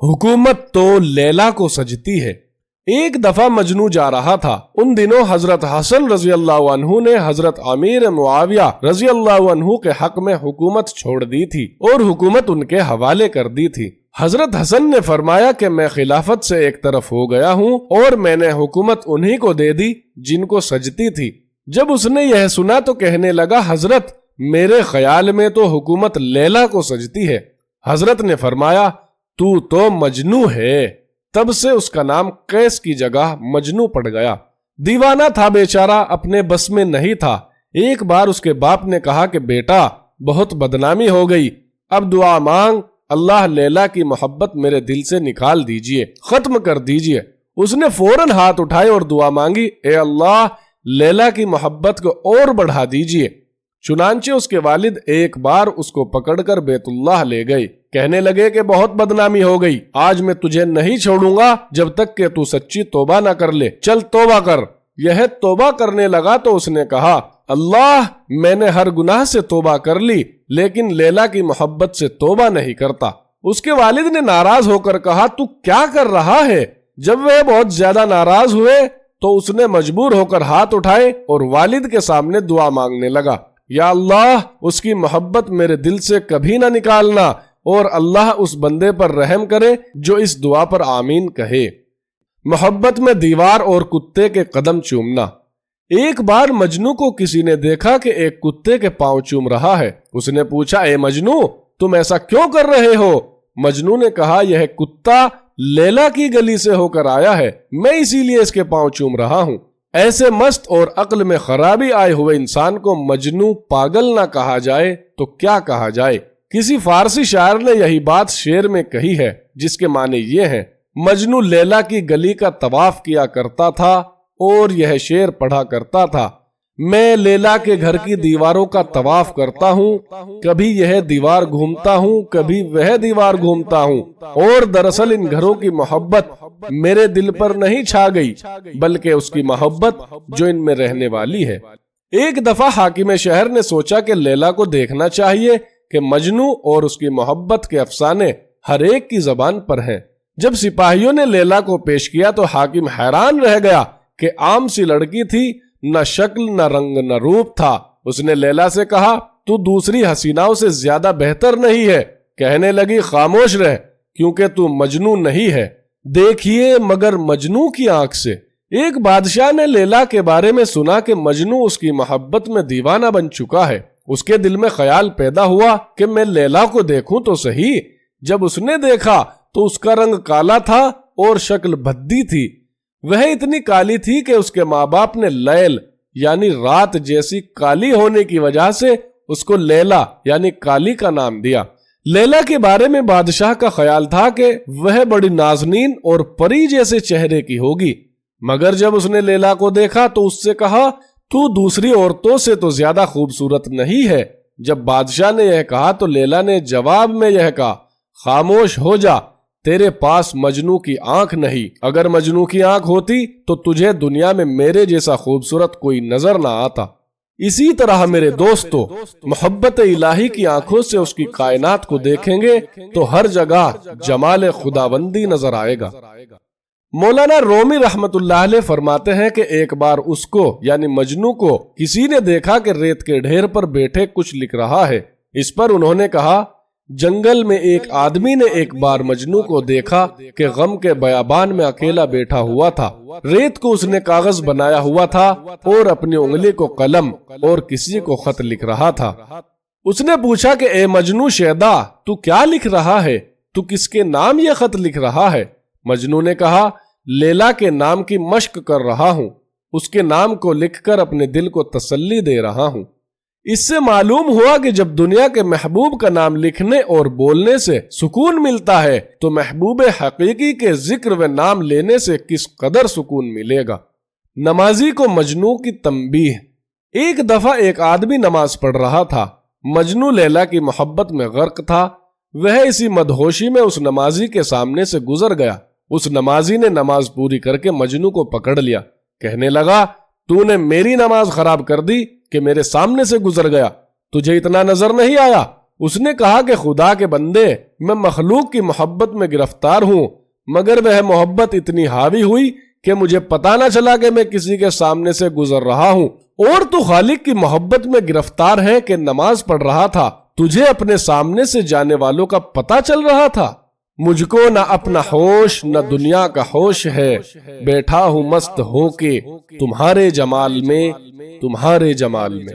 हुकूमत तो लैला को सजती है। एक दफा मजनू जा रहा था। उन दिनों हजरत हसन रजी अल्लाह अन्हु ने हजरत अमीर मुआविया रजी अल्लाह अन्हु के हक में हुकूमत छोड़ दी थी और हुकूमत उनके हवाले कर दी थी। हजरत हसन ने फरमाया कि मैं खिलाफत से एक तरफ हो गया हूँ और मैंने हुकूमत उन्हीं को दे दी जिनको सजती थी। जब उसने यह सुना तो कहने लगा, हजरत मेरे ख्याल में तो हुकूमत लैला को सजती है। हजरत ने फरमाया, तू तो मजनू है। तब से उसका नाम कैस की जगह मजनू पड़ गया। दीवाना था बेचारा, अपने बस में नहीं था। एक बार उसके बाप ने कहा कि बेटा बहुत बदनामी हो गई, अब दुआ मांग, अल्लाह लैला की मोहब्बत मेरे दिल से निकाल दीजिए, खत्म कर दीजिए। उसने फौरन हाथ उठाए और दुआ मांगी, ए अल्लाह लैला की मोहब्बत को और बढ़ा दीजिए। चुनांचे उसके वालिद एक बार उसको पकड़कर बैतुल्लाह ले गए। कहने लगे कि बहुत बदनामी हो गई, आज मैं तुझे नहीं छोड़ूंगा जब तक कि तू सच्ची तौबा ना कर ले। चल तौबा कर। यह तौबा करने लगा तो उसने कहा, अल्लाह मैंने हर गुनाह से तौबा कर ली, लेकिन लैला की मोहब्बत से तौबा नहीं करता। उसके वालिद ने नाराज होकर कहा, तू क्या कर रहा है? जब वह बहुत ज्यादा नाराज हुए तो उसने मजबूर होकर हाथ उठाए और वालिद के सामने दुआ मांगने लगा, या अल्लाह उसकी मोहब्बत मेरे दिल से कभी ना निकालना और अल्लाह उस बंदे पर रहम करे जो इस दुआ पर आमीन कहे। मोहब्बत में दीवार और कुत्ते के कदम चूमना। एक बार मजनू को किसी ने देखा कि एक कुत्ते के पांव चूम रहा है। उसने पूछा, ए मजनू तुम ऐसा क्यों कर रहे हो? मजनू ने कहा, यह कुत्ता लैला की गली से होकर आया है, मैं इसीलिए इसके पांव चूम रहा हूँ। ऐसे मस्त और अक्ल में खराबी आए हुए इंसान को मजनू पागल ना कहा जाए तो क्या कहा जाए। किसी फारसी शायर ने यही बात शेर में कही है, जिसके माने ये हैं, मजनू लैला की गली का तवाफ किया करता था और यह शेर पढ़ा करता था, मैं लैला के घर की दीवारों का तवाफ करता हूँ, कभी यह दीवार घूमता हूँ, कभी वह दीवार घूमता हूँ, और दरअसल इन घरों की मोहब्बत मेरे दिल पर नहीं छा गई, बल्कि उसकी मोहब्बत जो इनमें रहने वाली है। एक दफा हाकिम शहर ने सोचा कि लैला को देखना चाहिए कि मजनू और उसकी मोहब्बत के अफसाने हर एक की जबान पर हैं। जब सिपाहियों ने लैला को पेश किया तो हाकिम हैरान रह गया कि आम सी लड़की थी, न शक्ल न रंग न रूप था। उसने लैला से कहा, तू दूसरी हसीनाओं से ज्यादा बेहतर नहीं है। कहने लगी, खामोश रह क्योंकि तू मजनू नहीं है, देखिए मगर मजनू की आंख से। एक बादशाह ने लैला के बारे में सुना कि मजनू उसकी मोहब्बत में दीवाना बन चुका है। उसके दिल में ख्याल पैदा हुआ कि मैं लैला को देखूं तो सही। जब उसने देखा तो उसका रंग काला था और शक्ल भद्दी थी। वह इतनी काली थी कि उसके माँ बाप ने लैल यानी रात जैसी काली होने की वजह से उसको लैला यानी काली का नाम दिया। लैला के बारे में बादशाह का ख्याल था कि वह बड़ी नाजनीन और परी जैसे चेहरे की होगी, मगर जब उसने लैला को देखा तो उससे कहा, तू दूसरी औरतों से तो ज्यादा खूबसूरत नहीं है। जब बादशाह ने यह कहा तो लैला ने जवाब में यह कहा, खामोश हो जा, तेरे पास मजनू की आंख नहीं। अगर मजनू की आंख होती तो तुझे दुनिया में मेरे जैसा खूबसूरत कोई नजर ना आता। इसी तरह मेरे दोस्तों, मोहब्बत इलाही की आंखों से उसकी कायनात को देखेंगे तो हर जगह जमाल खुदाबंदी नजर आएगा। मौलाना रूमी रहमतुल्लाह अलैह फरमाते हैं कि एक बार उसको यानी मजनू को किसी ने देखा कि रेत के ढेर पर बैठे कुछ लिख रहा है। इस पर उन्होंने कहा, जंगल में एक आदमी ने एक बार मजनू को देखा कि गम के बयाबान में अकेला बैठा हुआ था। रेत को उसने कागज बनाया हुआ था और अपनी उंगली को कलम और किसी को खत लिख रहा था। उसने पूछा कि ए मजनू शैदा, तू क्या लिख रहा है? तू किसके नाम ये खत लिख रहा है? मजनू ने कहा, लैला के नाम की मश्क कर रहा हूँ, उसके नाम को लिखकर अपने दिल को तसल्ली दे रहा हूँ। इससे मालूम हुआ कि जब दुनिया के महबूब का नाम लिखने और बोलने से सुकून मिलता है तो महबूब हकीकी के जिक्र व नाम लेने से किस कदर सुकून मिलेगा। नमाजी को मजनू की तंबीह। एक दफा एक आदमी नमाज पढ़ रहा था। मजनू लैला की मोहब्बत में गर्क था। वह इसी मदहोशी में उस नमाजी के सामने से गुजर गया। उस नमाजी ने नमाज पूरी करके मजनू को पकड़ लिया। कहने लगा, तूने मेरी नमाज खराब कर दी कि मेरे सामने से गुजर गया, तुझे इतना नजर नहीं आया? اس نے کہا کہ خدا کے بندے، میں مخلوق کی محبت میں گرفتار ہوں، مگر وہ محبت اتنی حاوی ہوئی کہ مجھے پتہ نہ چلا کہ میں کسی کے سامنے سے گزر رہا ہوں، اور تو خالق کی محبت میں گرفتار ہے کہ نماز پڑھ رہا تھا، تجھے اپنے سامنے سے جانے والوں کا پتہ چل رہا تھا۔ مجھ کو نہ اپنا ہوش نہ دنیا کا ہوش ہے، بیٹھا ہوں مست ہو کے تمہارے جمال میں، تمہارے جمال میں۔